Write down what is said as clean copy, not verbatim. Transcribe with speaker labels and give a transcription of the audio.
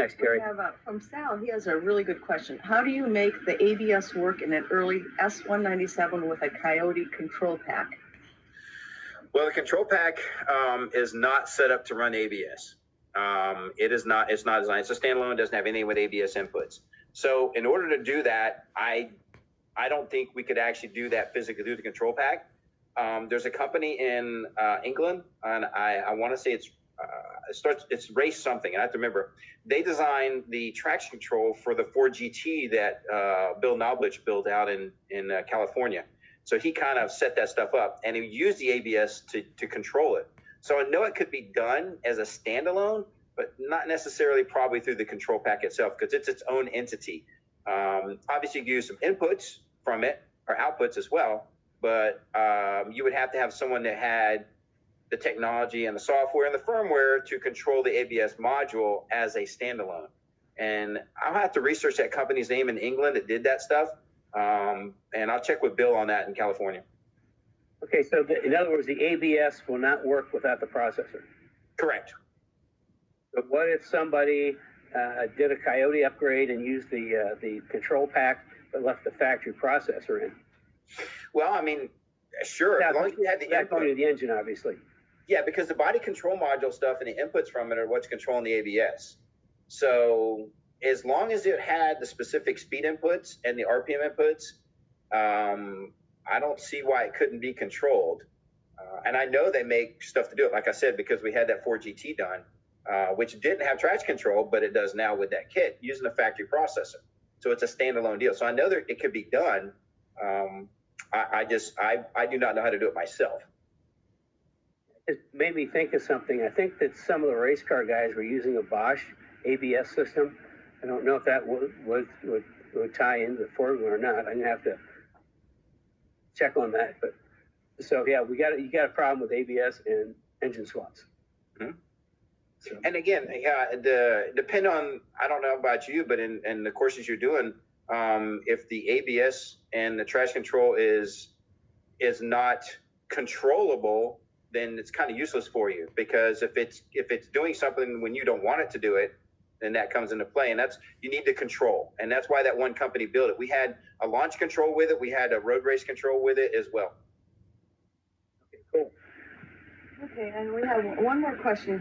Speaker 1: Next, Gary.
Speaker 2: We have from Sal. He has a really good question. How do you make the ABS work in an early S197 with a Coyote control pack?
Speaker 3: Well, the control pack is not set up to run ABS. It is not. It's not designed. It's a standalone. It doesn't have anything with ABS inputs. So, in order to do that, I don't think we could actually do that physically through the control pack. There's a company in England, and I want to say it's Race something. I have to remember. They designed the traction control for the Ford GT that Bill Knoblich built out in California. So he kind of set that stuff up, and he used the ABS to control it. So I know it could be done as a standalone, but not necessarily probably through the control pack itself, because it's its own entity. Obviously, you can use some inputs from it or outputs as well, but you would have to have someone that had the technology and the software and the firmware to control the ABS module as a standalone. And I'll have to research that company's name in England that did that stuff. And I'll check with Bill on that in California.
Speaker 1: Okay, so in other words, the ABS will not work without the processor.
Speaker 3: Correct.
Speaker 1: But what if somebody did a Coyote upgrade and used the control pack but left the factory processor in?
Speaker 3: Well, I mean, sure, as long as you had the input.
Speaker 1: Going to the engine, obviously.
Speaker 3: Yeah, because the body control module stuff and the inputs from it are what's controlling the ABS. So as long as it had the specific speed inputs and the RPM inputs, I don't see why it couldn't be controlled. And I know they make stuff to do it, like I said, because we had that Ford GT done, which didn't have traction control, but it does now with that kit using a factory processor. So it's a standalone deal. So I know that it could be done. I do not know how to do it myself.
Speaker 1: It made me think of something. I think that some of the race car guys were using a Bosch ABS system. I don't know if that would tie into the Ford one or not. I'm gonna have to check on that. But so yeah, you got a problem with ABS and engine swaps.
Speaker 3: Mm-hmm. So. And again, depend on, I don't know about you, but in the courses you're doing, if the ABS and the traction control is not controllable, then it's kind of useless for you, because if it's doing something when you don't want it to do it, then that comes into play, and you need the control, and that's why that one company built it. We had a launch control with it, we had a road race control with it as well.
Speaker 1: Okay, cool.
Speaker 2: Okay, and we have one more question